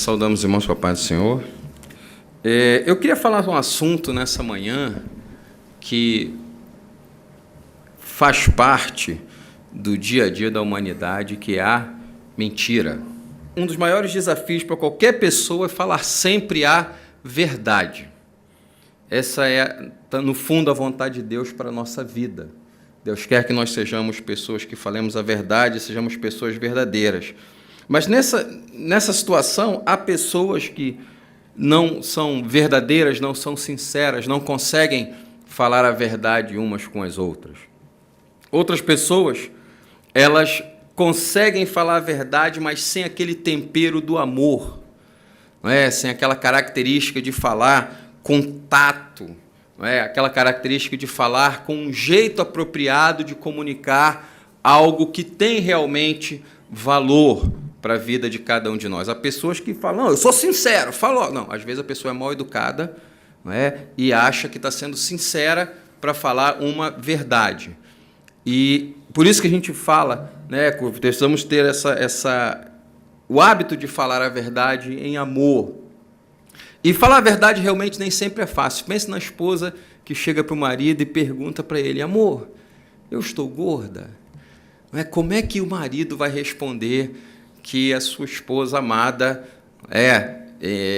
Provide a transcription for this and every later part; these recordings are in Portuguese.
Saudamos os irmãos com a paz do Senhor. Eu queria falar um assunto nessa manhã que faz parte do dia a dia da humanidade, que é a mentira. Um dos maiores desafios para qualquer pessoa é falar sempre a verdade. Essa é, no fundo, a vontade de Deus para a nossa vida. Deus quer que nós sejamos pessoas que falemos a verdade, sejamos pessoas verdadeiras. Mas nessa situação, há pessoas que não são verdadeiras, não são sinceras, não conseguem falar a verdade umas com as outras. Outras pessoas, elas conseguem falar a verdade, mas sem aquele tempero do amor, não é? Sem aquela característica de falar com tato, não é? Aquela característica de falar com um jeito apropriado de comunicar algo que tem realmente valor para a vida de cada um de nós. Há pessoas que falam, não, eu sou sincero, falo. Não, às vezes a pessoa é mal educada, não é? E acha que está sendo sincera para falar uma verdade. E por isso que a gente fala, né, precisamos ter o hábito de falar a verdade em amor. E falar a verdade realmente nem sempre é fácil. Pense na esposa que chega para o marido e pergunta para ele, amor, eu estou gorda? Não é? Como é que o marido vai responder que a sua esposa amada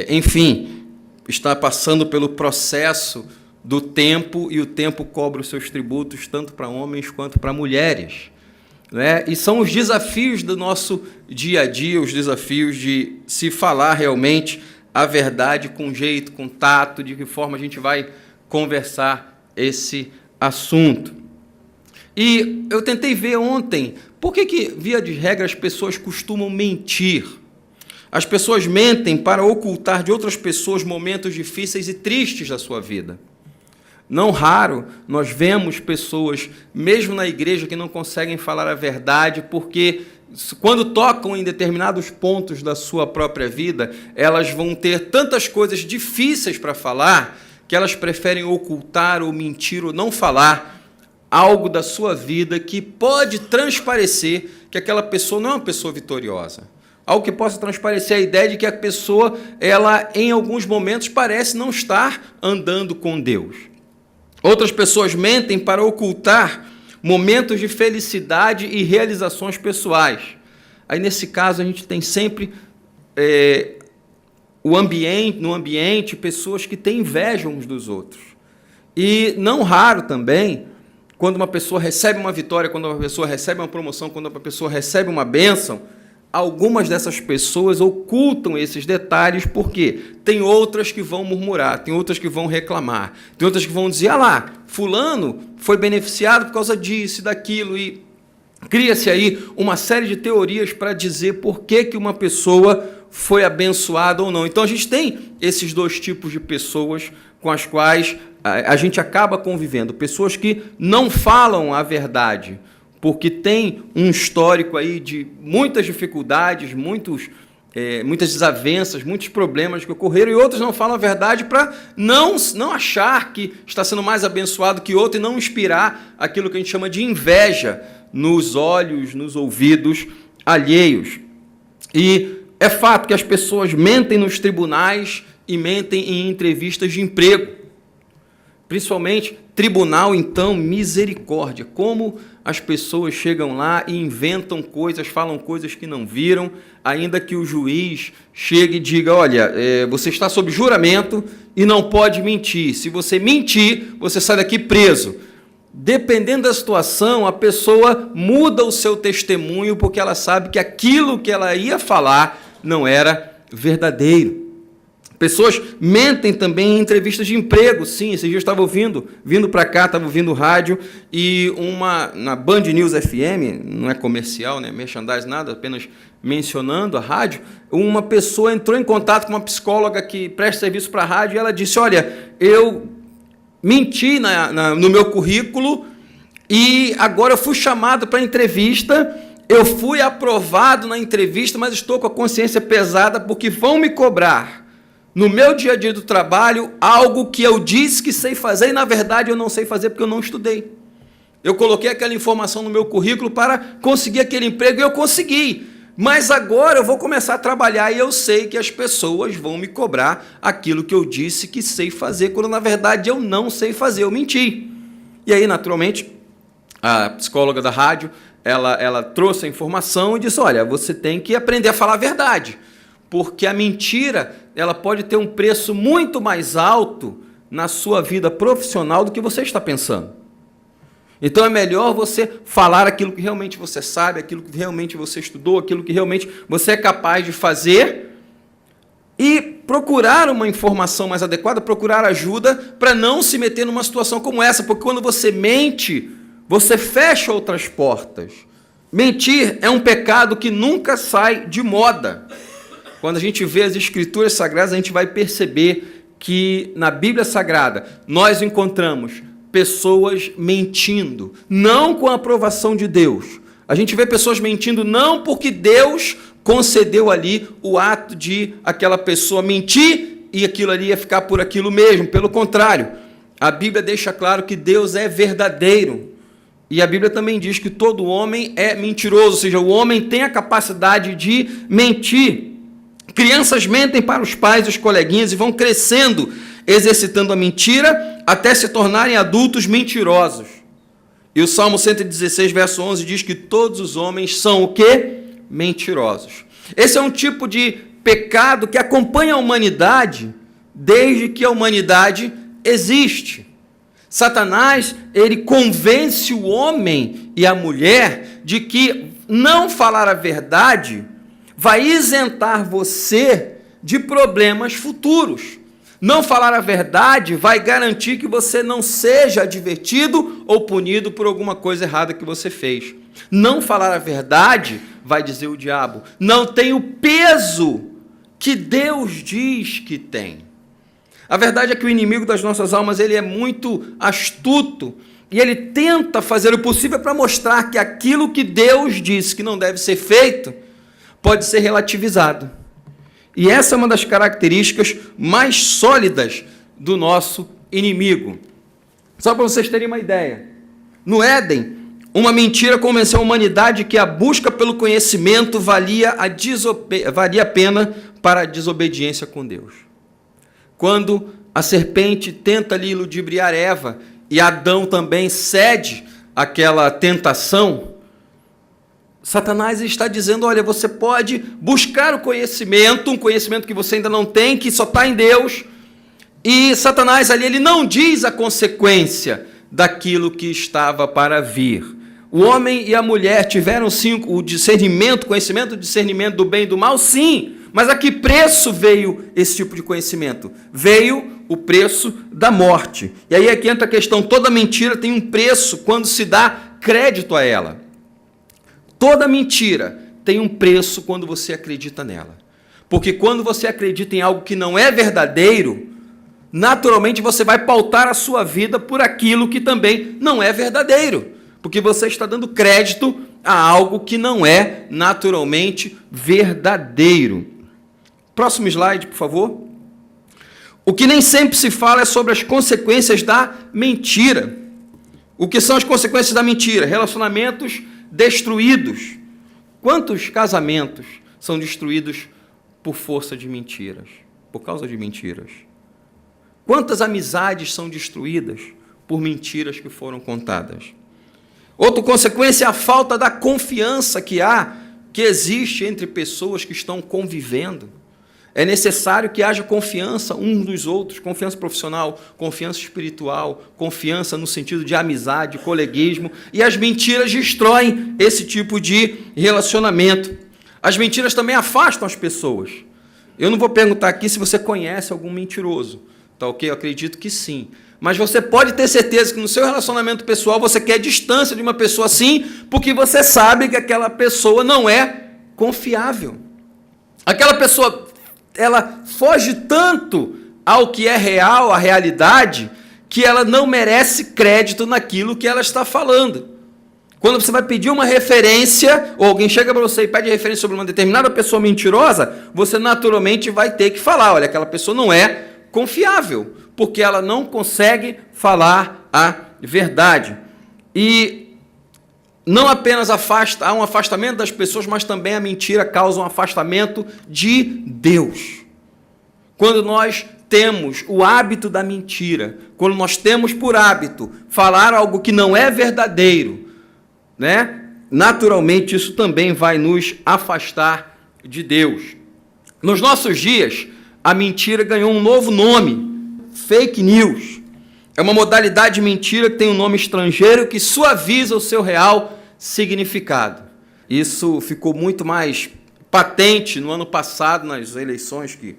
enfim, está passando pelo processo do tempo e o tempo cobra os seus tributos tanto para homens quanto para mulheres, né? E são os desafios do nosso dia a dia, os desafios de se falar realmente a verdade com jeito, com tato, de que forma a gente vai conversar esse assunto. E eu tentei ver ontem, por que, via de regra, as pessoas costumam mentir? As pessoas mentem para ocultar de outras pessoas momentos difíceis e tristes da sua vida. Não raro, nós vemos pessoas, mesmo na igreja, que não conseguem falar a verdade, porque quando tocam em determinados pontos da sua própria vida, elas vão ter tantas coisas difíceis para falar, que elas preferem ocultar ou mentir ou não falar algo da sua vida que pode transparecer que aquela pessoa não é uma pessoa vitoriosa. Algo que possa transparecer a ideia de que a pessoa, ela, em alguns momentos, parece não estar andando com Deus. Outras pessoas mentem para ocultar momentos de felicidade e realizações pessoais. Aí, nesse caso, a gente tem sempre no ambiente pessoas que têm inveja uns dos outros. E não raro também, quando uma pessoa recebe uma vitória, quando uma pessoa recebe uma promoção, quando uma pessoa recebe uma bênção, algumas dessas pessoas ocultam esses detalhes, porque tem outras que vão murmurar, tem outras que vão reclamar, tem outras que vão dizer, lá, fulano foi beneficiado por causa disso e daquilo, e cria-se aí uma série de teorias para dizer por que uma pessoa foi abençoada ou não. Então, a gente tem esses dois tipos de pessoas com as quais a gente acaba convivendo. Pessoas que não falam a verdade, porque tem um histórico aí de muitas dificuldades, muitas desavenças, muitos problemas que ocorreram, e outros não falam a verdade para não achar que está sendo mais abençoado que outro e não inspirar aquilo que a gente chama de inveja nos olhos, nos ouvidos alheios. E é fato que as pessoas mentem nos tribunais e mentem em entrevistas de emprego. Principalmente, tribunal, então, misericórdia. Como as pessoas chegam lá e inventam coisas, falam coisas que não viram, ainda que o juiz chegue e diga, olha, você está sob juramento e não pode mentir. Se você mentir, você sai daqui preso. Dependendo da situação, a pessoa muda o seu testemunho porque ela sabe que aquilo que ela ia falar não era verdadeiro. Pessoas mentem também em entrevistas de emprego. Sim, esse dia eu estava vindo para cá, estava ouvindo rádio, e na Band News FM, não é comercial, né, merchandise, nada, apenas mencionando a rádio, uma pessoa entrou em contato com uma psicóloga que presta serviço para a rádio, e ela disse, olha, eu menti no meu currículo, e agora eu fui chamado para entrevista, eu fui aprovado na entrevista, mas estou com a consciência pesada porque vão me cobrar no meu dia a dia do trabalho, algo que eu disse que sei fazer e, na verdade, eu não sei fazer porque eu não estudei. Eu coloquei aquela informação no meu currículo para conseguir aquele emprego e eu consegui. mas agora eu vou começar a trabalhar e eu sei que as pessoas vão me cobrar aquilo que eu disse que sei fazer, quando na verdade eu não sei fazer, eu menti. E aí, naturalmente, a psicóloga da rádio, ela trouxe a informação e disse, olha, você tem que aprender a falar a verdade, porque a mentira ela pode ter um preço muito mais alto na sua vida profissional do que você está pensando. Então é melhor você falar aquilo que realmente você sabe, aquilo que realmente você estudou, aquilo que realmente você é capaz de fazer e procurar uma informação mais adequada, procurar ajuda para não se meter numa situação como essa, porque quando você mente, você fecha outras portas. Mentir é um pecado que nunca sai de moda. Quando a gente vê as Escrituras Sagradas, a gente vai perceber que na Bíblia Sagrada nós encontramos pessoas mentindo, não com a aprovação de Deus. A gente vê pessoas mentindo não porque Deus concedeu ali o ato de aquela pessoa mentir e aquilo ali ia ficar por aquilo mesmo. Pelo contrário, a Bíblia deixa claro que Deus é verdadeiro. E a Bíblia também diz que todo homem é mentiroso, ou seja, o homem tem a capacidade de mentir. Crianças mentem para os pais e os coleguinhas e vão crescendo, exercitando a mentira, até se tornarem adultos mentirosos. E o Salmo 116, verso 11, diz que todos os homens são o quê? Mentirosos. Esse é um tipo de pecado que acompanha a humanidade desde que a humanidade existe. Satanás, ele convence o homem e a mulher de que não falar a verdade vai isentar você de problemas futuros. Não falar a verdade vai garantir que você não seja advertido ou punido por alguma coisa errada que você fez. Não falar a verdade, vai dizer o diabo, não tem o peso que Deus diz que tem. A verdade é que o inimigo das nossas almas, ele é muito astuto e ele tenta fazer o possível para mostrar que aquilo que Deus disse que não deve ser feito pode ser relativizado. E essa é uma das características mais sólidas do nosso inimigo. Só para vocês terem uma ideia. No Éden, uma mentira convenceu a humanidade que a busca pelo conhecimento valia a pena para a desobediência com Deus. Quando a serpente tenta ali ludibriar Eva e Adão também cede àquela tentação, Satanás está dizendo, olha, você pode buscar o conhecimento, um conhecimento que você ainda não tem, que só está em Deus, e Satanás ali, ele não diz a consequência daquilo que estava para vir. O homem e a mulher tiveram sim o discernimento, conhecimento, o discernimento do bem e do mal, sim, mas a que preço veio esse tipo de conhecimento? Veio o preço da morte. E aí é que entra a questão, toda mentira tem um preço quando se dá crédito a ela. Toda mentira tem um preço quando você acredita nela. Porque quando você acredita em algo que não é verdadeiro, naturalmente você vai pautar a sua vida por aquilo que também não é verdadeiro. Porque você está dando crédito a algo que não é naturalmente verdadeiro. Próximo slide, por favor. O que nem sempre se fala é sobre as consequências da mentira. O que são as consequências da mentira? Relacionamentos destruídos. Quantos casamentos são destruídos por força de mentiras? Por causa de mentiras? Quantas amizades são destruídas por mentiras que foram contadas? Outra consequência é a falta da confiança que existe entre pessoas que estão convivendo. É necessário que haja confiança uns nos outros, confiança profissional, confiança espiritual, confiança no sentido de amizade, coleguismo, e as mentiras destroem esse tipo de relacionamento. As mentiras também afastam as pessoas. Eu não vou perguntar aqui se você conhece algum mentiroso, tá ok? Eu acredito que sim. Mas você pode ter certeza que no seu relacionamento pessoal você quer distância de uma pessoa assim, porque você sabe que aquela pessoa não é confiável. Aquela pessoa, ela foge tanto ao que é real, à realidade, que ela não merece crédito naquilo que ela está falando. Quando você vai pedir uma referência, ou alguém chega para você e pede referência sobre uma determinada pessoa mentirosa, você naturalmente vai ter que falar, olha, aquela pessoa não é confiável, porque ela não consegue falar a verdade. E não apenas há um afastamento das pessoas, mas também a mentira causa um afastamento de Deus. Quando nós temos o hábito da mentira, quando nós temos por hábito falar algo que não é verdadeiro, né? Naturalmente isso também vai nos afastar de Deus. Nos nossos dias, a mentira ganhou um novo nome, fake news. É uma modalidade de mentira que tem um nome estrangeiro que suaviza o seu real significado. Isso ficou muito mais patente no ano passado, nas eleições que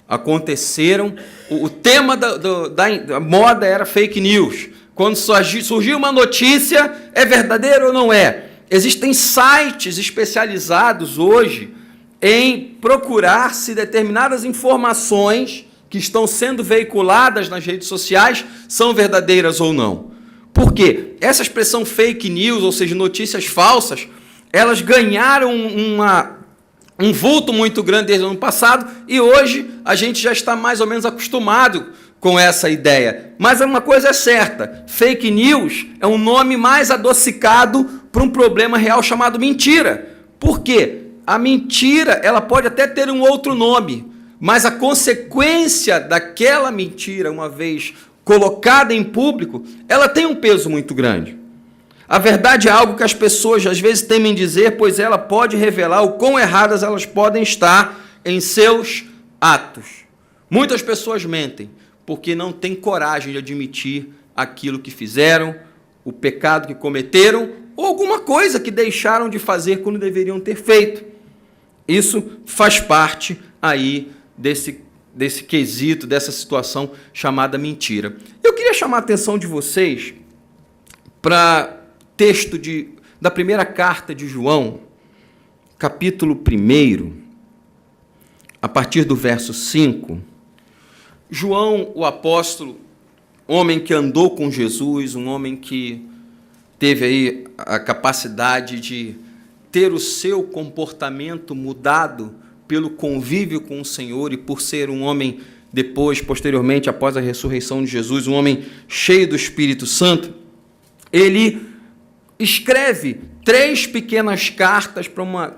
aconteceram. O tema da moda era fake news. Quando surgiu uma notícia, é verdadeiro ou não é? Existem sites especializados hoje em procurar se determinadas informações que estão sendo veiculadas nas redes sociais são verdadeiras ou não. Por quê? Essa expressão fake news, ou seja, notícias falsas, elas ganharam um vulto muito grande desde o ano passado e hoje a gente já está mais ou menos acostumado com essa ideia. Mas uma coisa é certa, fake news é um nome mais adocicado para um problema real chamado mentira. Por quê? A mentira ela pode até ter um outro nome, mas a consequência daquela mentira, uma vez colocada em público, ela tem um peso muito grande. A verdade é algo que as pessoas às vezes temem dizer, pois ela pode revelar o quão erradas elas podem estar em seus atos. Muitas pessoas mentem porque não têm coragem de admitir aquilo que fizeram, o pecado que cometeram, ou alguma coisa que deixaram de fazer quando deveriam ter feito. Isso faz parte aí desse quesito, dessa situação chamada mentira. Eu queria chamar a atenção de vocês para texto da primeira carta de João, capítulo 1, a partir do verso 5. João, o apóstolo, homem que andou com Jesus, um homem que teve aí a capacidade de ter o seu comportamento mudado pelo convívio com o Senhor e por ser um homem posteriormente, após a ressurreição de Jesus, um homem cheio do Espírito Santo, ele escreve 3 pequenas cartas para uma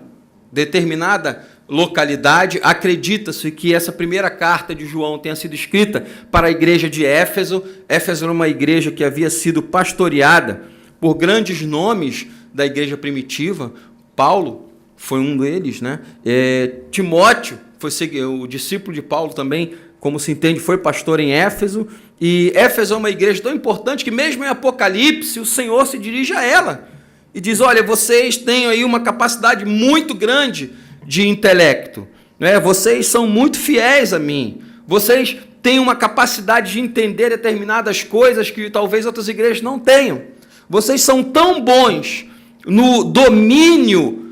determinada localidade. Acredita-se que essa primeira carta de João tenha sido escrita para a igreja de Éfeso. Éfeso era uma igreja que havia sido pastoreada por grandes nomes da igreja primitiva. Paulo foi um deles, né? Timóteo foi o discípulo de Paulo também, como se entende, foi pastor em Éfeso. E Éfeso é uma igreja tão importante que mesmo em Apocalipse o Senhor se dirige a ela e diz: olha, vocês têm aí uma capacidade muito grande de intelecto, né? Vocês são muito fiéis a mim, vocês têm uma capacidade de entender determinadas coisas que talvez outras igrejas não tenham, vocês são tão bons no domínio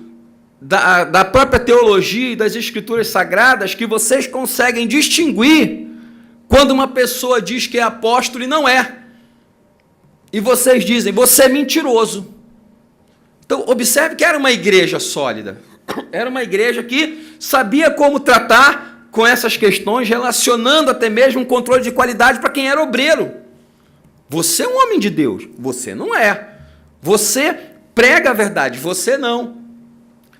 da própria teologia e das escrituras sagradas que vocês conseguem distinguir quando uma pessoa diz que é apóstolo e não é. E vocês dizem: você é mentiroso. Então, observe que era uma igreja sólida. Era uma igreja que sabia como tratar com essas questões, relacionando até mesmo um controle de qualidade para quem era obreiro. Você é um homem de Deus, você não é. Você prega a verdade, você não.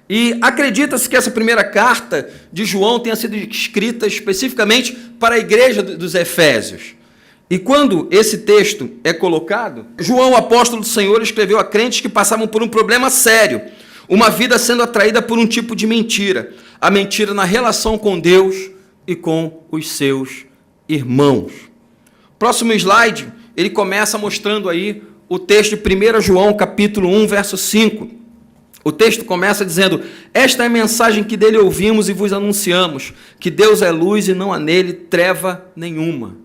E acredita-se que essa primeira carta de João tenha sido escrita especificamente para a igreja dos Efésios. E quando esse texto é colocado, João, o apóstolo do Senhor, escreveu a crentes que passavam por um problema sério, uma vida sendo atraída por um tipo de mentira, a mentira na relação com Deus e com os seus irmãos. Próximo slide, ele começa mostrando aí o texto de 1 João, capítulo 1, verso 5. O texto começa dizendo: esta é a mensagem que dele ouvimos e vos anunciamos, que Deus é luz e não há nele treva nenhuma.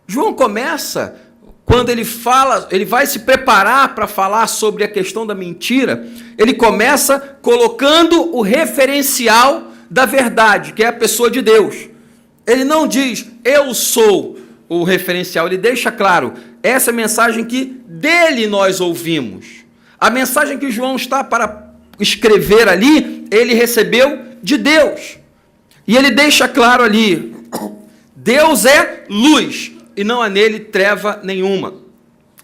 João começa, quando ele vai se preparar para falar sobre a questão da mentira, ele começa colocando o referencial da verdade, que é a pessoa de Deus. Ele não diz: eu sou o referencial, ele deixa claro, essa é a mensagem que dele nós ouvimos. A mensagem que João está para escrever ali, ele recebeu de Deus. E ele deixa claro ali: Deus é luz e não há nele treva nenhuma.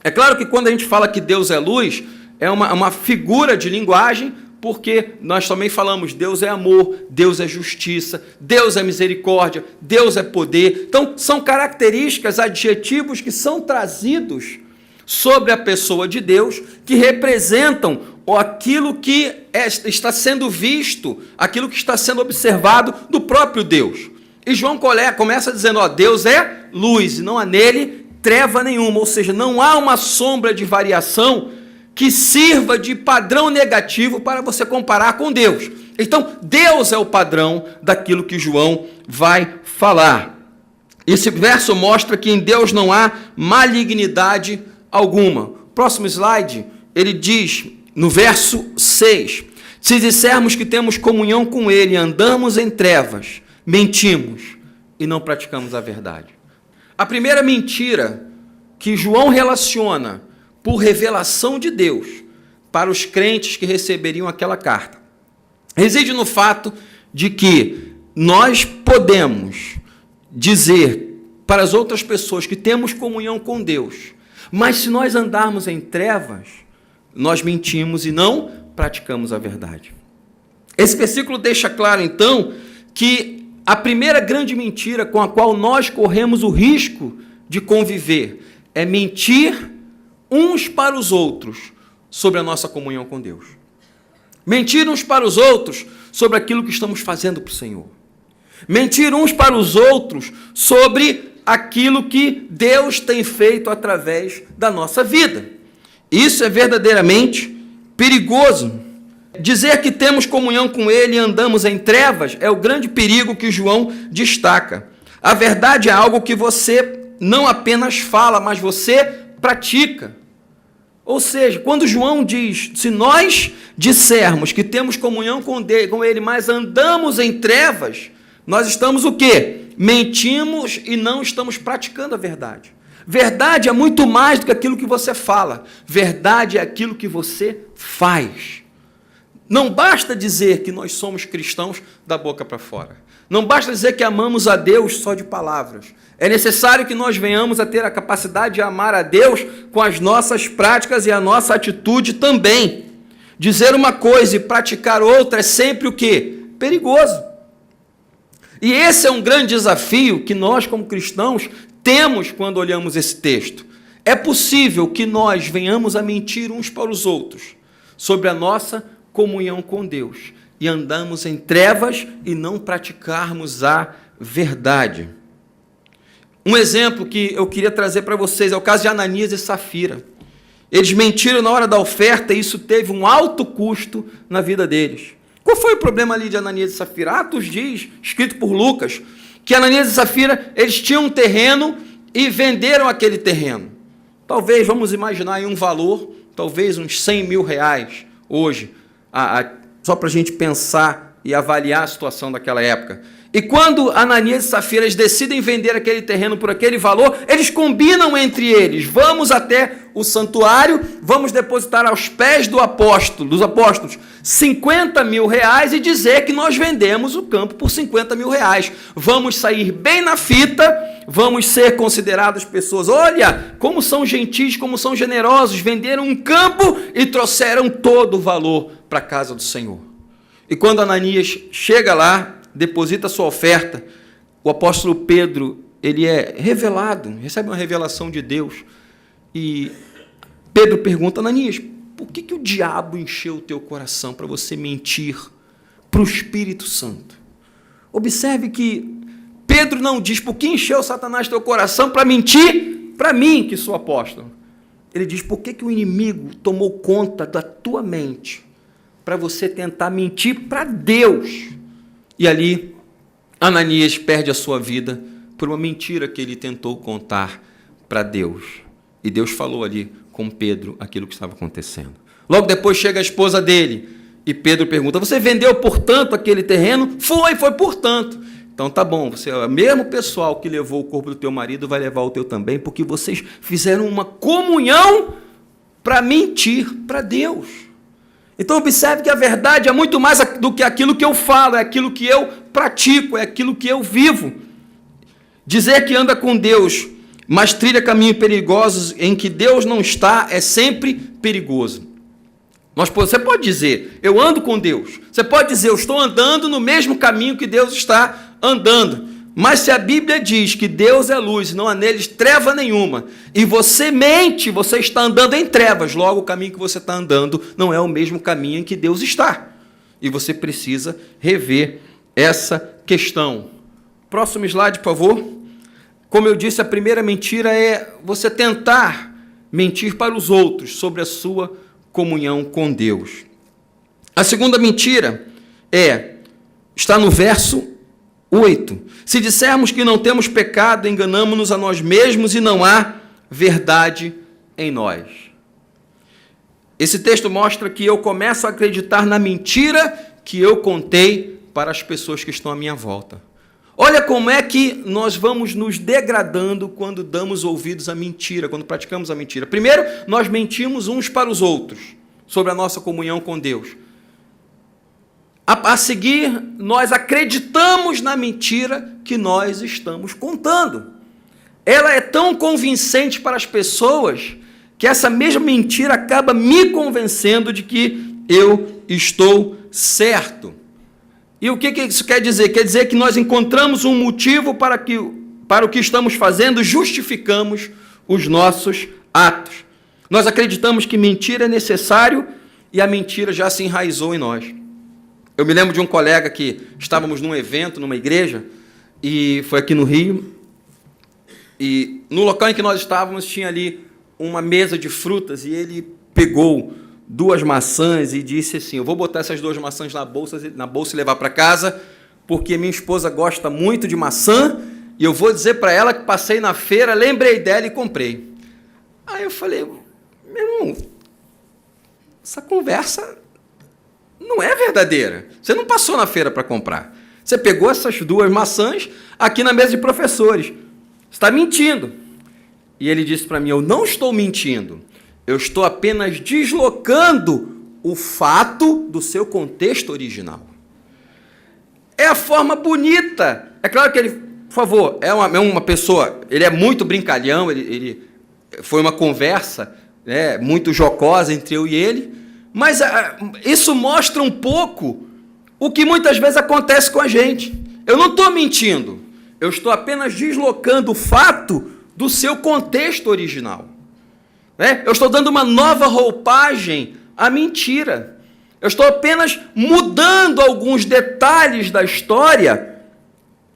É claro que quando a gente fala que Deus é luz, é uma figura de linguagem, porque nós também falamos, Deus é amor, Deus é justiça, Deus é misericórdia, Deus é poder. Então, são características, adjetivos que são trazidos sobre a pessoa de Deus, que representam aquilo que está sendo visto, aquilo que está sendo observado do próprio Deus. E João começa dizendo, Deus é luz, e não há nele treva nenhuma, ou seja, não há uma sombra de variação que sirva de padrão negativo para você comparar com Deus. Então, Deus é o padrão daquilo que João vai falar. Esse verso mostra que em Deus não há malignidade alguma. Próximo slide, ele diz, no verso 6, se dissermos que temos comunhão com ele e andamos em trevas, mentimos e não praticamos a verdade. A primeira mentira que João relaciona por revelação de Deus para os crentes que receberiam aquela carta reside no fato de que nós podemos dizer para as outras pessoas que temos comunhão com Deus, mas se nós andarmos em trevas, nós mentimos e não praticamos a verdade. Esse versículo deixa claro, então, que a primeira grande mentira com a qual nós corremos o risco de conviver é mentir uns para os outros sobre a nossa comunhão com Deus. Mentir uns para os outros sobre aquilo que estamos fazendo para o Senhor. Mentir uns para os outros sobre aquilo que Deus tem feito através da nossa vida. Isso é verdadeiramente perigoso. Dizer que temos comunhão com Ele e andamos em trevas é o grande perigo que João destaca. A verdade é algo que você não apenas fala, mas você pratica. Ou seja, quando João diz, se nós dissermos que temos comunhão com Ele, mas andamos em trevas, nós estamos o quê? Mentimos e não estamos praticando a verdade. Verdade é muito mais do que aquilo que você fala. Verdade é aquilo que você faz. Não basta dizer que nós somos cristãos da boca para fora. Não basta dizer que amamos a Deus só de palavras. É necessário que nós venhamos a ter a capacidade de amar a Deus com as nossas práticas e a nossa atitude também. Dizer uma coisa e praticar outra é sempre o quê? Perigoso. E esse é um grande desafio que nós, como cristãos, temos quando olhamos esse texto. É possível que nós venhamos a mentir uns para os outros sobre a nossa comunhão com Deus e andamos em trevas e não praticarmos a verdade. Um exemplo que eu queria trazer para vocês é o caso de Ananias e Safira. Eles mentiram na hora da oferta e isso teve um alto custo na vida deles. Qual foi o problema ali de Ananias e Safira? Atos diz, escrito por Lucas, que Ananias e Safira, eles tinham um terreno e venderam aquele terreno. Talvez, vamos imaginar aí um valor, talvez uns 100 mil reais hoje, só para a gente pensar e avaliar a situação daquela época. E quando Ananias e Safira decidem vender aquele terreno por aquele valor, eles combinam entre eles, vamos até o santuário, vamos depositar aos pés dos apóstolos 50 mil reais e dizer que nós vendemos o campo por 50 mil reais. Vamos sair bem na fita, vamos ser considerados pessoas, olha, como são gentis, como são generosos, venderam um campo e trouxeram todo o valor para a casa do Senhor. E quando Ananias chega lá, deposita sua oferta, o apóstolo Pedro, ele é revelado, recebe uma revelação de Deus, e Pedro pergunta, Ananias, por que o diabo encheu o teu coração para você mentir para o Espírito Santo? Observe que Pedro não diz, por que encheu Satanás teu coração para mentir para mim, que sou apóstolo? Ele diz, por que o inimigo tomou conta da tua mente para você tentar mentir para Deus? E ali, Ananias perde a sua vida por uma mentira que ele tentou contar para Deus. E Deus falou ali com Pedro aquilo que estava acontecendo. Logo depois chega a esposa dele e Pedro pergunta, você vendeu por tanto aquele terreno? Foi por tanto. Então tá bom, você é o mesmo pessoal que levou o corpo do teu marido, vai levar o teu também, porque vocês fizeram uma comunhão para mentir para Deus. Então observe que a verdade é muito mais do que aquilo que eu falo, é aquilo que eu pratico, é aquilo que eu vivo. Dizer que anda com Deus, mas trilha caminhos perigosos em que Deus não está, é sempre perigoso. Você pode dizer, eu ando com Deus. Você pode dizer, eu estou andando no mesmo caminho que Deus está andando. Mas se a Bíblia diz que Deus é luz e não há neles treva nenhuma, e você mente, você está andando em trevas, logo o caminho que você está andando não é o mesmo caminho em que Deus está. E você precisa rever essa questão. Próximo slide, por favor. Como eu disse, a primeira mentira é você tentar mentir para os outros sobre a sua comunhão com Deus. A segunda mentira está no verso 8. Se dissermos que não temos pecado, enganamo-nos a nós mesmos e não há verdade em nós. Esse texto mostra que eu começo a acreditar na mentira que eu contei para as pessoas que estão à minha volta. Olha como é que nós vamos nos degradando quando damos ouvidos à mentira, quando praticamos a mentira. Primeiro, nós mentimos uns para os outros sobre a nossa comunhão com Deus. A seguir, nós acreditamos na mentira que nós estamos contando. Ela é tão convincente para as pessoas que essa mesma mentira acaba me convencendo de que eu estou certo. E o que isso quer dizer? Quer dizer que nós encontramos um motivo para o que estamos fazendo, justificamos os nossos atos. Nós acreditamos que mentira é necessário e a mentira já se enraizou em nós. Eu me lembro de um colega que estávamos num evento, numa igreja, e foi aqui no Rio, e no local em que nós estávamos tinha ali uma mesa de frutas, e ele pegou 2 maçãs e disse assim, eu vou botar essas 2 maçãs na bolsa e levar para casa, porque minha esposa gosta muito de maçã, e eu vou dizer para ela que passei na feira, lembrei dela e comprei. Aí eu falei, meu irmão, essa conversa não é verdadeira. Você não passou na feira para comprar. Você pegou essas 2 maçãs aqui na mesa de professores. Você está mentindo. E ele disse para mim, eu não estou mentindo. Eu estou apenas deslocando o fato do seu contexto original. É a forma bonita. É claro que ele, por favor, é uma pessoa, ele é muito brincalhão, ele foi uma conversa muito jocosa entre eu e ele, mas isso mostra um pouco o que muitas vezes acontece com a gente. Eu não estou mentindo, eu estou apenas deslocando o fato do seu contexto original. Eu estou dando uma nova roupagem à mentira. Eu estou apenas mudando alguns detalhes da história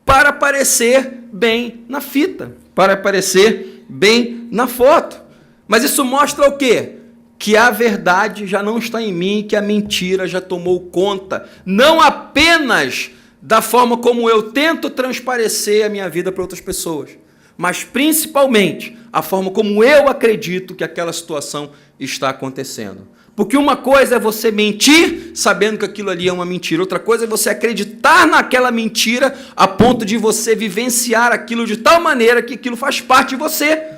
para aparecer bem na fita, para aparecer bem na foto. Mas isso mostra o quê? Que a verdade já não está em mim, que a mentira já tomou conta, não apenas da forma como eu tento transparecer a minha vida para outras pessoas, mas principalmente a forma como eu acredito que aquela situação está acontecendo. Porque uma coisa é você mentir sabendo que aquilo ali é uma mentira, outra coisa é você acreditar naquela mentira a ponto de você vivenciar aquilo de tal maneira que aquilo faz parte de você.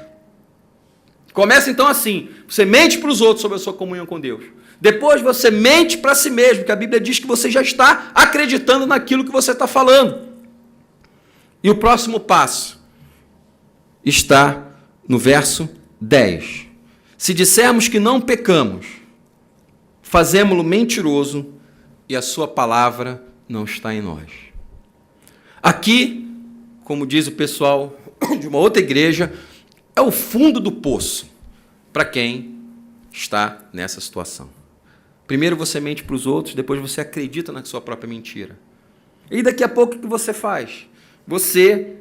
Começa então assim, você mente para os outros sobre a sua comunhão com Deus. Depois você mente para si mesmo, que a Bíblia diz que você já está acreditando naquilo que você está falando. E o próximo passo está no verso 10. Se dissermos que não pecamos, fazemo-lo mentiroso e a sua palavra não está em nós. Aqui, como diz o pessoal de uma outra igreja, é o fundo do poço para quem está nessa situação. Primeiro você mente para os outros, depois você acredita na sua própria mentira. E daqui a pouco o que você faz? Você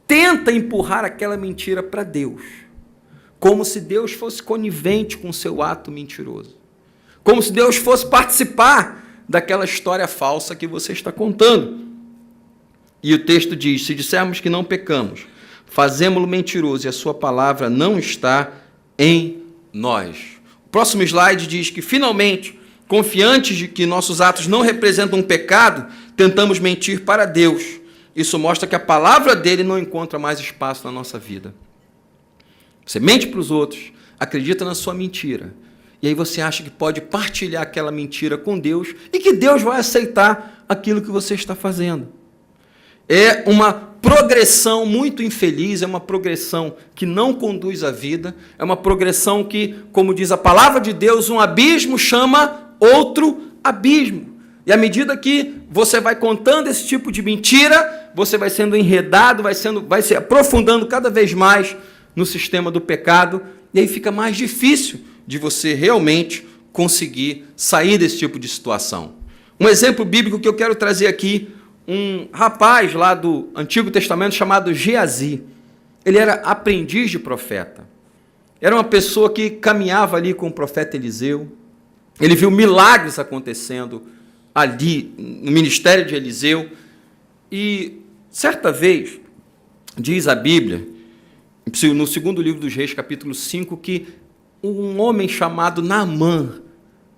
tenta empurrar aquela mentira para Deus, como se Deus fosse conivente com o seu ato mentiroso, como se Deus fosse participar daquela história falsa que você está contando. E o texto diz, se dissermos que não pecamos, fazemo-lo mentiroso e a sua palavra não está em nós. O próximo slide diz que, finalmente, confiantes de que nossos atos não representam um pecado, tentamos mentir para Deus. Isso mostra que a palavra dele não encontra mais espaço na nossa vida. Você mente para os outros, acredita na sua mentira, e aí você acha que pode partilhar aquela mentira com Deus e que Deus vai aceitar aquilo que você está fazendo. É uma progressão muito infeliz, é uma progressão que não conduz à vida, é uma progressão que, como diz a palavra de Deus, um abismo chama outro abismo. E à medida que você vai contando esse tipo de mentira, você vai sendo enredado, vai se aprofundando cada vez mais no sistema do pecado, e aí fica mais difícil de você realmente conseguir sair desse tipo de situação. Um exemplo bíblico que eu quero trazer aqui, um rapaz lá do Antigo Testamento chamado Geazi. Ele era aprendiz de profeta. Era uma pessoa que caminhava ali com o profeta Eliseu. Ele viu milagres acontecendo ali no ministério de Eliseu. E certa vez, diz a Bíblia, no segundo livro dos Reis, capítulo 5, que um homem chamado Naamã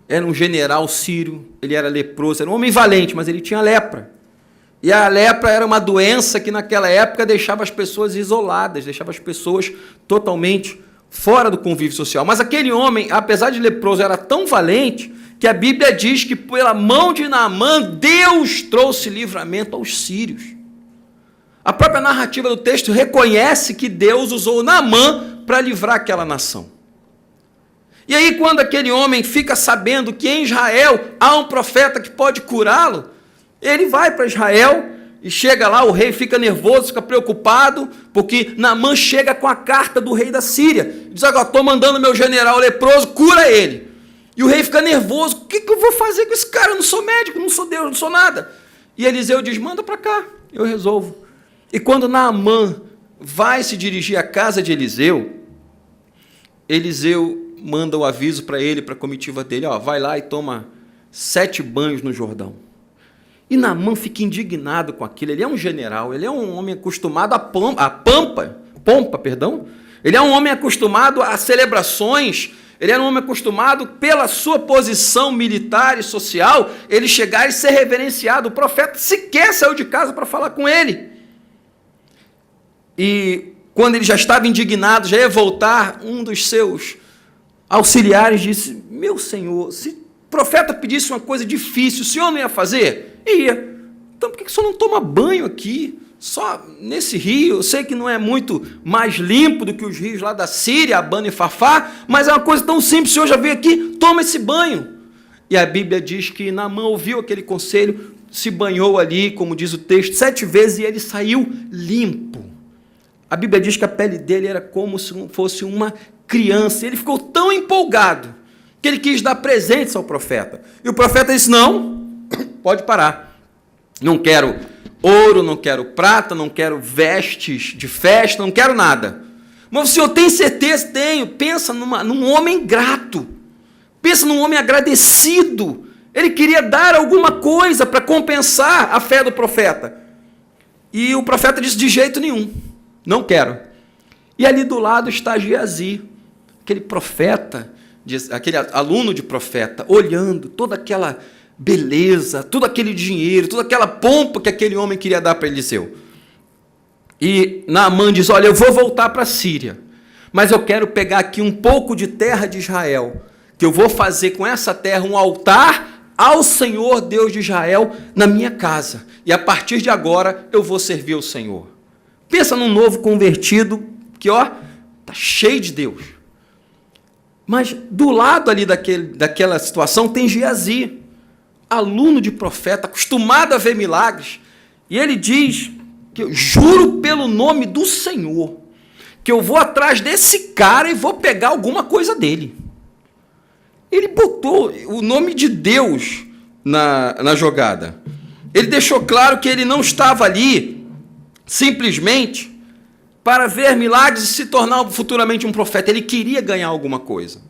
era um general sírio, ele era leproso, era um homem valente, mas ele tinha lepra. E a lepra era uma doença que naquela época deixava as pessoas isoladas, deixava as pessoas totalmente fora do convívio social. Mas aquele homem, apesar de leproso, era tão valente que a Bíblia diz que pela mão de Naamã, Deus trouxe livramento aos sírios. A própria narrativa do texto reconhece que Deus usou Naamã para livrar aquela nação. E aí, quando aquele homem fica sabendo que em Israel há um profeta que pode curá-lo, ele vai para Israel e chega lá, o rei fica nervoso, fica preocupado, porque Naamã chega com a carta do rei da Síria. Diz, agora, estou mandando meu general leproso, cura ele. E o rei fica nervoso, o que eu vou fazer com esse cara? Eu não sou médico, não sou Deus, não sou nada. E Eliseu diz, manda para cá, eu resolvo. E quando Naamã vai se dirigir à casa de Eliseu, Eliseu manda o aviso para ele, para a comitiva dele, ó, vai lá e toma 7 banhos no Jordão. E Naamã fica indignado com aquilo. Ele é um general, ele é um homem acostumado a pompa, ele é um homem acostumado a celebrações, ele era um homem acostumado, pela sua posição militar e social, ele chegar e ser reverenciado. O profeta sequer saiu de casa para falar com ele. E quando ele já estava indignado, já ia voltar, um dos seus auxiliares disse, meu senhor, se o profeta pedisse uma coisa difícil, o senhor não ia fazer? Ia. Então por que o senhor não toma banho aqui, só nesse rio? Eu sei que não é muito mais limpo do que os rios lá da Síria, Abana e Farfá, mas é uma coisa tão simples, o senhor já veio aqui, toma esse banho. E a Bíblia diz que Naamã ouviu aquele conselho, se banhou ali, como diz o texto, 7 vezes e ele saiu limpo. A Bíblia diz que a pele dele era como se fosse uma criança. Ele ficou tão empolgado que ele quis dar presentes ao profeta. E o profeta disse, não, pode parar. Não quero ouro, não quero prata, não quero vestes de festa, não quero nada. Mas o senhor tem certeza? Tenho. Pensa num homem grato. Pensa num homem agradecido. Ele queria dar alguma coisa para compensar a fé do profeta. E o profeta disse, de jeito nenhum. Não quero. E ali do lado está Geazi, aquele profeta, aquele aluno de profeta, olhando toda aquela beleza, todo aquele dinheiro, toda aquela pompa que aquele homem queria dar para Eliseu. E Naamã diz, olha, eu vou voltar para a Síria, mas eu quero pegar aqui um pouco de terra de Israel, que eu vou fazer com essa terra um altar ao Senhor Deus de Israel na minha casa. E a partir de agora eu vou servir ao Senhor. Pensa num novo convertido que, está cheio de Deus. Mas do lado ali daquela situação tem Geazi, aluno de profeta, acostumado a ver milagres. E ele diz que eu juro pelo nome do Senhor que eu vou atrás desse cara e vou pegar alguma coisa dele. Ele botou o nome de Deus na jogada. Ele deixou claro que ele não estava ali simplesmente para ver milagres e se tornar futuramente um profeta. Ele queria ganhar alguma coisa.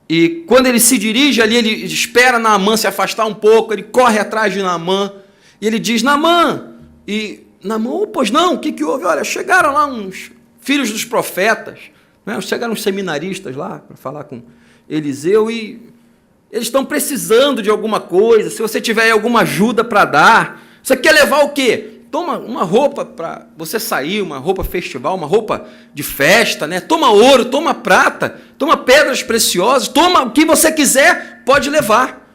E quando ele se dirige ali, ele espera Naamã se afastar um pouco, ele corre atrás de Naamã, e ele diz, Naamã, e Naamã, pois não, o que houve? Olha, chegaram lá uns filhos dos profetas, né? Chegaram uns seminaristas lá para falar com Eliseu, e eles estão precisando de alguma coisa, se você tiver alguma ajuda para dar. Você quer levar o quê? Toma uma roupa para você sair, uma roupa festival, uma roupa de festa, né? Toma ouro, toma prata, toma pedras preciosas, toma o que você quiser, pode levar.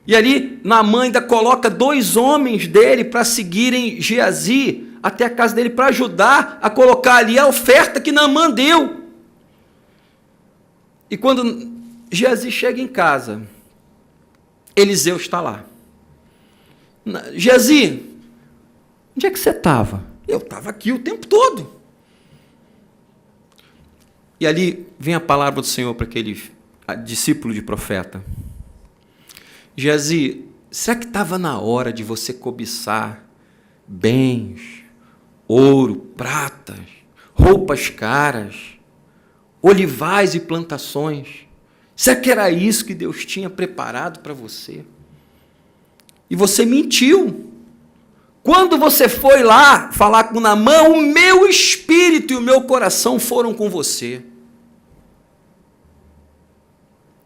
E ali, Naamã ainda coloca 2 homens dele para seguirem Geazi até a casa dele para ajudar a colocar ali a oferta que Naamã deu. E quando Geazi chega em casa, Eliseu está lá. Geazi, onde é que você estava? Eu estava aqui o tempo todo. E ali vem a palavra do Senhor para aquele discípulo de profeta. Geazi, será que estava na hora de você cobiçar bens, ouro, pratas, roupas caras, olivais e plantações? Será que era isso que Deus tinha preparado para você? E você mentiu. Quando você foi lá falar com Naamã, o meu espírito e o meu coração foram com você.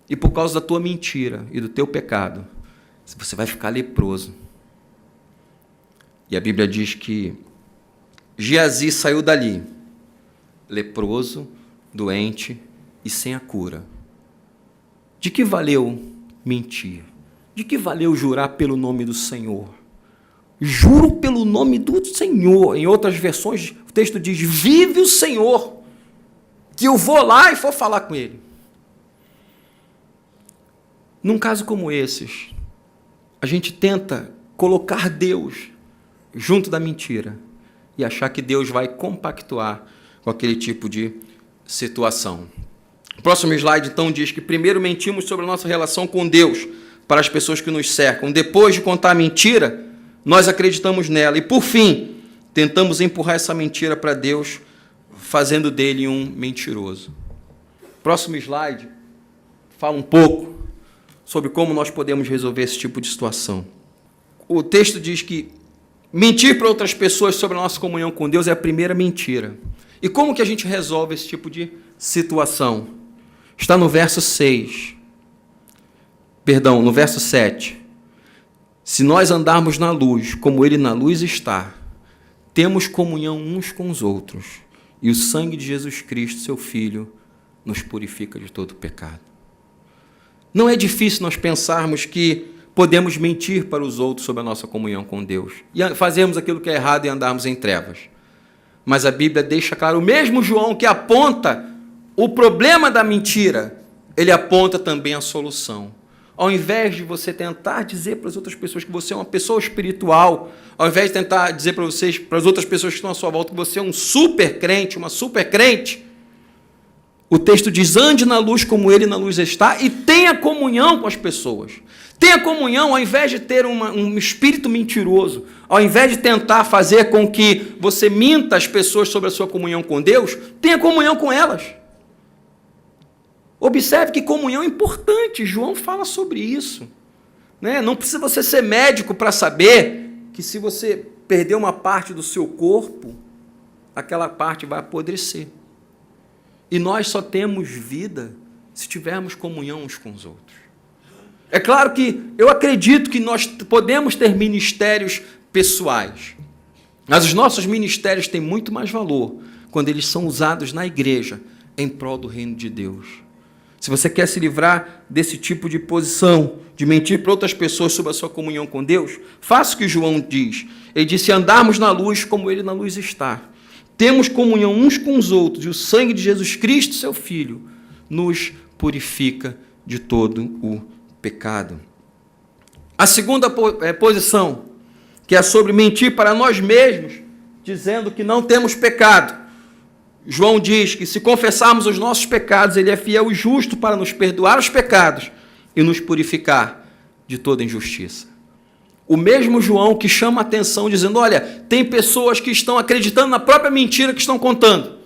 E por causa da tua mentira e do teu pecado, você vai ficar leproso. E a Bíblia diz que Geazi saiu dali, leproso, doente e sem a cura. De que valeu mentir? De que valeu jurar pelo nome do Senhor? Juro pelo nome do Senhor. Em outras versões, o texto diz, vive o Senhor, que eu vou lá e vou falar com ele. Num caso como esses, a gente tenta colocar Deus junto da mentira e achar que Deus vai compactuar com aquele tipo de situação. O próximo slide, então, diz que primeiro mentimos sobre a nossa relação com Deus para as pessoas que nos cercam. Depois de contar a mentira, nós acreditamos nela. E, por fim, tentamos empurrar essa mentira para Deus, fazendo dele um mentiroso. Próximo slide fala um pouco sobre como nós podemos resolver esse tipo de situação. O texto diz que mentir para outras pessoas sobre a nossa comunhão com Deus é a primeira mentira. E como que a gente resolve esse tipo de situação? Está no verso 6. Perdão, no verso 7. Se nós andarmos na luz, como Ele na luz está, temos comunhão uns com os outros, e o sangue de Jesus Cristo, seu Filho, nos purifica de todo pecado. Não é difícil nós pensarmos que podemos mentir para os outros sobre a nossa comunhão com Deus e fazermos aquilo que é errado e andarmos em trevas. Mas a Bíblia deixa claro, o mesmo João que aponta o problema da mentira, ele aponta também a solução. Ao invés de você tentar dizer para as outras pessoas que você é uma pessoa espiritual, ao invés de tentar dizer para vocês, para as outras pessoas que estão à sua volta, que você é um super crente, uma super crente, o texto diz, ande na luz como Ele na luz está e tenha comunhão com as pessoas. Tenha comunhão, ao invés de ter um espírito mentiroso, ao invés de tentar fazer com que você minta as pessoas sobre a sua comunhão com Deus, tenha comunhão com elas. Observe que comunhão é importante, João fala sobre isso. Né? Não precisa você ser médico para saber que se você perder uma parte do seu corpo, aquela parte vai apodrecer. E nós só temos vida se tivermos comunhão uns com os outros. É claro que eu acredito que nós podemos ter ministérios pessoais, mas os nossos ministérios têm muito mais valor quando eles são usados na igreja em prol do reino de Deus. Se você quer se livrar desse tipo de posição, de mentir para outras pessoas sobre a sua comunhão com Deus, faça o que João diz. Ele disse, andarmos na luz como Ele na luz está. Temos comunhão uns com os outros, e o sangue de Jesus Cristo, seu Filho, nos purifica de todo o pecado. A segunda posição, que é sobre mentir para nós mesmos, dizendo que não temos pecado. João diz que se confessarmos os nossos pecados, Ele é fiel e justo para nos perdoar os pecados e nos purificar de toda injustiça. O mesmo João que chama a atenção dizendo, olha, tem pessoas que estão acreditando na própria mentira que estão contando.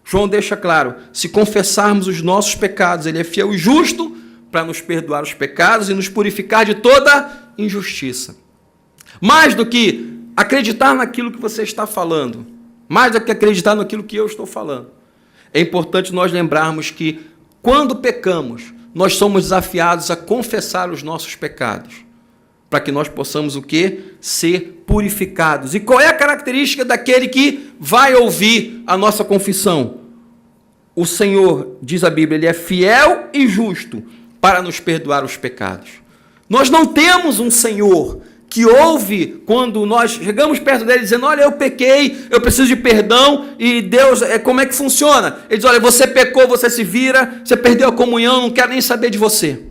João deixa claro, se confessarmos os nossos pecados, Ele é fiel e justo para nos perdoar os pecados e nos purificar de toda injustiça. Mais do que acreditar naquilo que você está falando, mais do que acreditar naquilo que eu estou falando, é importante nós lembrarmos que, quando pecamos, nós somos desafiados a confessar os nossos pecados, para que nós possamos o quê? Ser purificados. E qual é a característica daquele que vai ouvir a nossa confissão? O Senhor, diz a Bíblia, Ele é fiel e justo para nos perdoar os pecados. Nós não temos um Senhor que ouve quando nós chegamos perto dele dizendo, olha, eu pequei, eu preciso de perdão, e Deus, como é que funciona? Ele diz, olha, você pecou, você se vira, você perdeu a comunhão, não quero nem saber de você.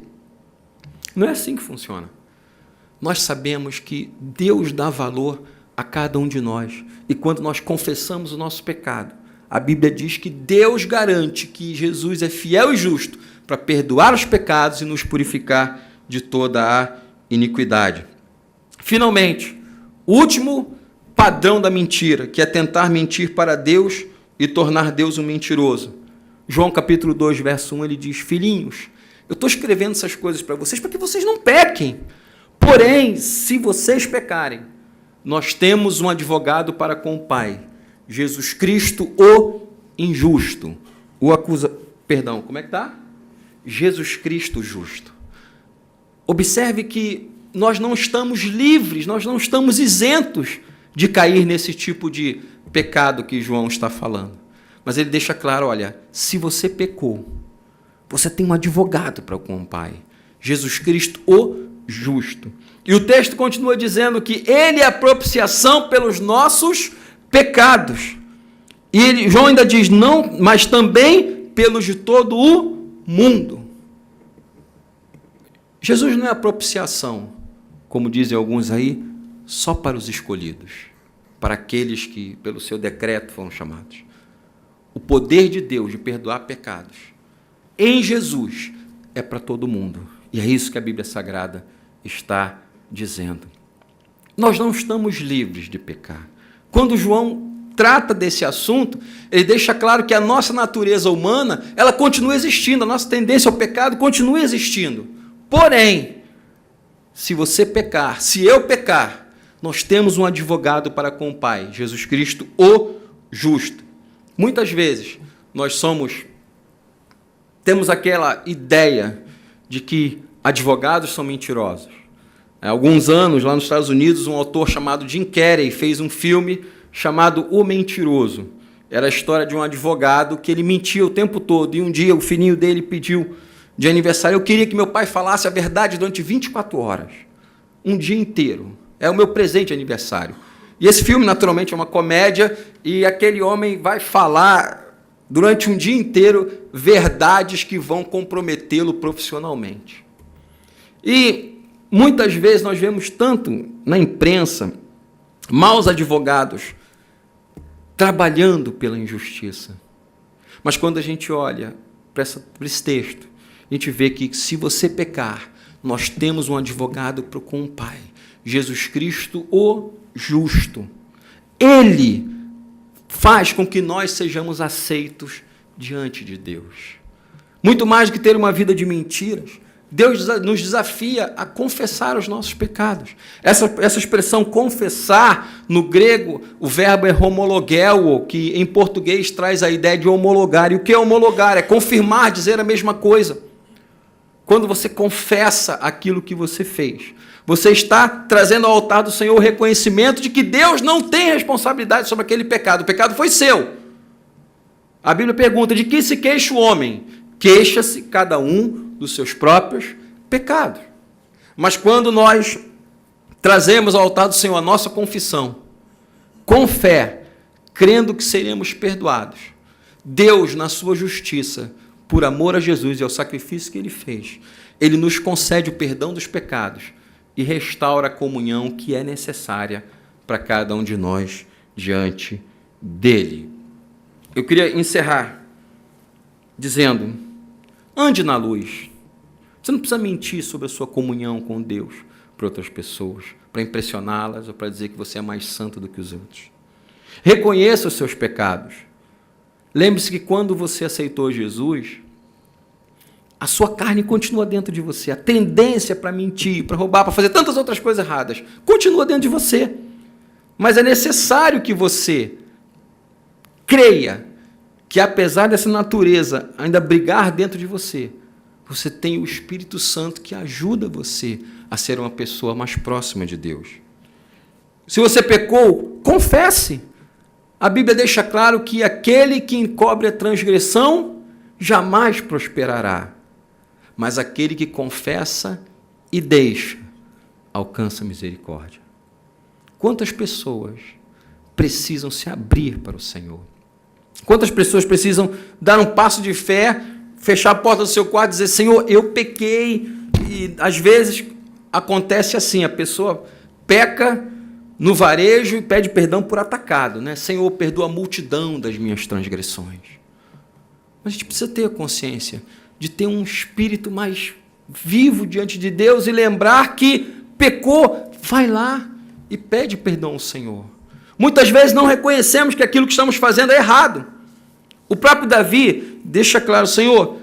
Não é assim que funciona. Nós sabemos que Deus dá valor a cada um de nós, e quando nós confessamos o nosso pecado, a Bíblia diz que Deus garante que Jesus é fiel e justo para perdoar os pecados e nos purificar de toda a iniquidade. Finalmente, o último padrão da mentira, que é tentar mentir para Deus e tornar Deus um mentiroso. João capítulo 2, verso 1, ele diz, filhinhos, eu estou escrevendo essas coisas para vocês para que vocês não pequem. Porém, se vocês pecarem, nós temos um advogado para com o Pai, Jesus Cristo, o injusto. Como é que está? Jesus Cristo justo. Observe que nós não estamos livres, nós não estamos isentos de cair nesse tipo de pecado que João está falando. Mas ele deixa claro, olha, se você pecou, você tem um advogado para com o Pai, Jesus Cristo, o justo. E o texto continua dizendo que ele é a propiciação pelos nossos pecados. E João ainda diz, não, mas também pelos de todo o mundo. Jesus não é a propiciação, como dizem alguns aí, só para os escolhidos, para aqueles que, pelo seu decreto, foram chamados. O poder de Deus de perdoar pecados em Jesus é para todo mundo. E é isso que a Bíblia Sagrada está dizendo. Nós não estamos livres de pecar. Quando João trata desse assunto, ele deixa claro que a nossa natureza humana, ela continua existindo, a nossa tendência ao pecado continua existindo. Porém, se você pecar, se eu pecar, nós temos um advogado para com o Pai, Jesus Cristo, o justo. Muitas vezes, nós temos aquela ideia de que advogados são mentirosos. Há alguns anos, lá nos Estados Unidos, um autor chamado Jim Carrey fez um filme chamado O Mentiroso. Era a história de um advogado que ele mentia o tempo todo, e um dia o filhinho dele pediu de aniversário, eu queria que meu pai falasse a verdade durante 24 horas, um dia inteiro. É o meu presente de aniversário. E esse filme, naturalmente, é uma comédia, e aquele homem vai falar durante um dia inteiro verdades que vão comprometê-lo profissionalmente. E muitas vezes nós vemos tanto na imprensa maus advogados trabalhando pela injustiça. Mas quando a gente olha para esse texto, a gente vê que se você pecar, nós temos um advogado com o Pai, Jesus Cristo, o justo. Ele faz com que nós sejamos aceitos diante de Deus. Muito mais do que ter uma vida de mentiras, Deus nos desafia a confessar os nossos pecados. Essa expressão confessar, no grego, o verbo é homologeo, que em português traz a ideia de homologar. E o que é homologar? É confirmar, dizer a mesma coisa. Quando você confessa aquilo que você fez, você está trazendo ao altar do Senhor o reconhecimento de que Deus não tem responsabilidade sobre aquele pecado. O pecado foi seu. A Bíblia pergunta, de que se queixa o homem? Queixa-se cada um dos seus próprios pecados. Mas quando nós trazemos ao altar do Senhor a nossa confissão, com fé, crendo que seremos perdoados, Deus, na sua justiça, por amor a Jesus e ao sacrifício que Ele fez, Ele nos concede o perdão dos pecados e restaura a comunhão que é necessária para cada um de nós diante dEle. Eu queria encerrar dizendo, ande na luz. Você não precisa mentir sobre a sua comunhão com Deus para outras pessoas, para impressioná-las ou para dizer que você é mais santo do que os outros. Reconheça os seus pecados. Lembre-se que quando você aceitou Jesus, a sua carne continua dentro de você. A tendência para mentir, para roubar, para fazer tantas outras coisas erradas, continua dentro de você. Mas é necessário que você creia que, apesar dessa natureza ainda brigar dentro de você, você tem o Espírito Santo que ajuda você a ser uma pessoa mais próxima de Deus. Se você pecou, confesse. A Bíblia deixa claro que aquele que encobre a transgressão jamais prosperará. Mas aquele que confessa e deixa, alcança misericórdia. Quantas pessoas precisam se abrir para o Senhor? Quantas pessoas precisam dar um passo de fé, fechar a porta do seu quarto e dizer: Senhor, eu pequei. E às vezes acontece assim, a pessoa peca no varejo e pede perdão por atacado, né? Senhor, perdoa a multidão das minhas transgressões. Mas a gente precisa ter a consciência de ter um espírito mais vivo diante de Deus e lembrar que pecou, vai lá e pede perdão ao Senhor. Muitas vezes não reconhecemos que aquilo que estamos fazendo é errado. O próprio Davi deixa claro: Senhor,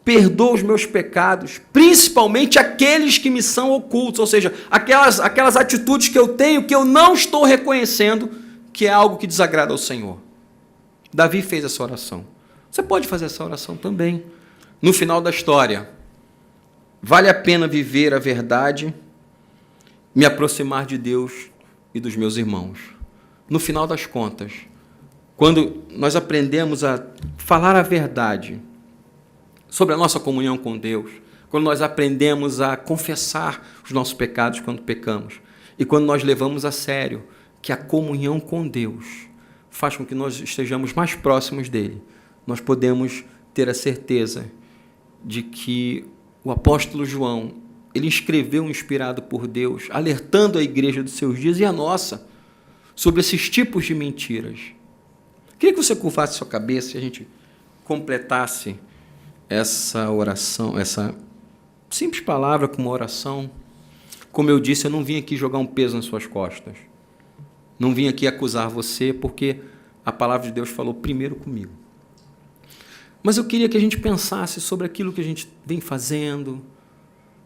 perdoa os meus pecados, principalmente aqueles que me são ocultos, ou seja, aquelas atitudes que eu tenho que eu não estou reconhecendo que é algo que desagrada ao Senhor. Davi fez essa oração. Você pode fazer essa oração também. No final da história, vale a pena viver a verdade, me aproximar de Deus e dos meus irmãos. No final das contas, quando nós aprendemos a falar a verdade sobre a nossa comunhão com Deus, quando nós aprendemos a confessar os nossos pecados quando pecamos, e quando nós levamos a sério que a comunhão com Deus faz com que nós estejamos mais próximos dele, nós podemos ter a certeza de que o apóstolo João, ele escreveu inspirado por Deus, alertando a igreja dos seus dias e a nossa, sobre esses tipos de mentiras. Queria que você curvasse sua cabeça e a gente completasse essa oração, essa simples palavra com uma oração. Como eu disse, eu não vim aqui jogar um peso nas suas costas. Não vim aqui acusar você, porque a palavra de Deus falou primeiro comigo. Mas eu queria que a gente pensasse sobre aquilo que a gente vem fazendo,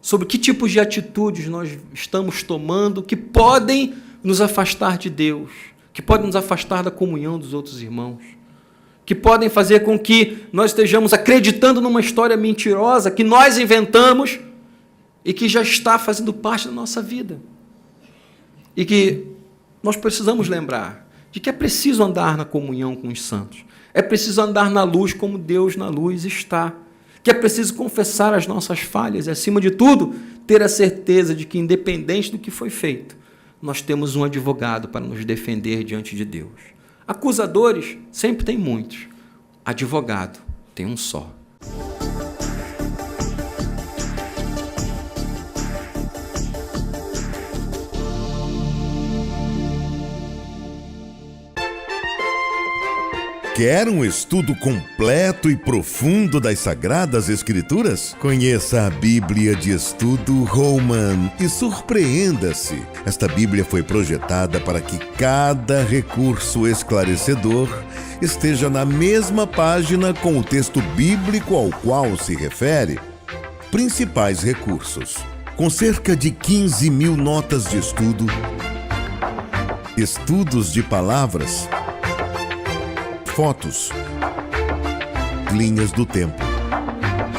sobre que tipos de atitudes nós estamos tomando que podem nos afastar de Deus, que podem nos afastar da comunhão dos outros irmãos, que podem fazer com que nós estejamos acreditando numa história mentirosa que nós inventamos e que já está fazendo parte da nossa vida. E que nós precisamos lembrar de que é preciso andar na comunhão com os santos, é preciso andar na luz como Deus na luz está, que é preciso confessar as nossas falhas e, acima de tudo, ter a certeza de que, independente do que foi feito, nós temos um advogado para nos defender diante de Deus. Acusadores sempre tem muitos, advogado tem um só. Quer um estudo completo e profundo das Sagradas Escrituras? Conheça a Bíblia de Estudo Holman e surpreenda-se. Esta Bíblia foi projetada para que cada recurso esclarecedor esteja na mesma página com o texto bíblico ao qual se refere. Principais recursos: com cerca de 15.000 notas de estudo, estudos de palavras, fotos, linhas do tempo,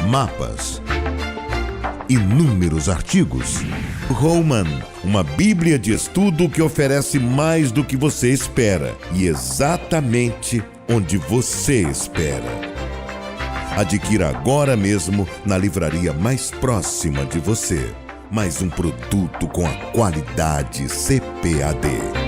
mapas, inúmeros artigos. Holman, uma Bíblia de estudo que oferece mais do que você espera e exatamente onde você espera. Adquira agora mesmo na livraria mais próxima de você. Mais um produto com a qualidade CPAD.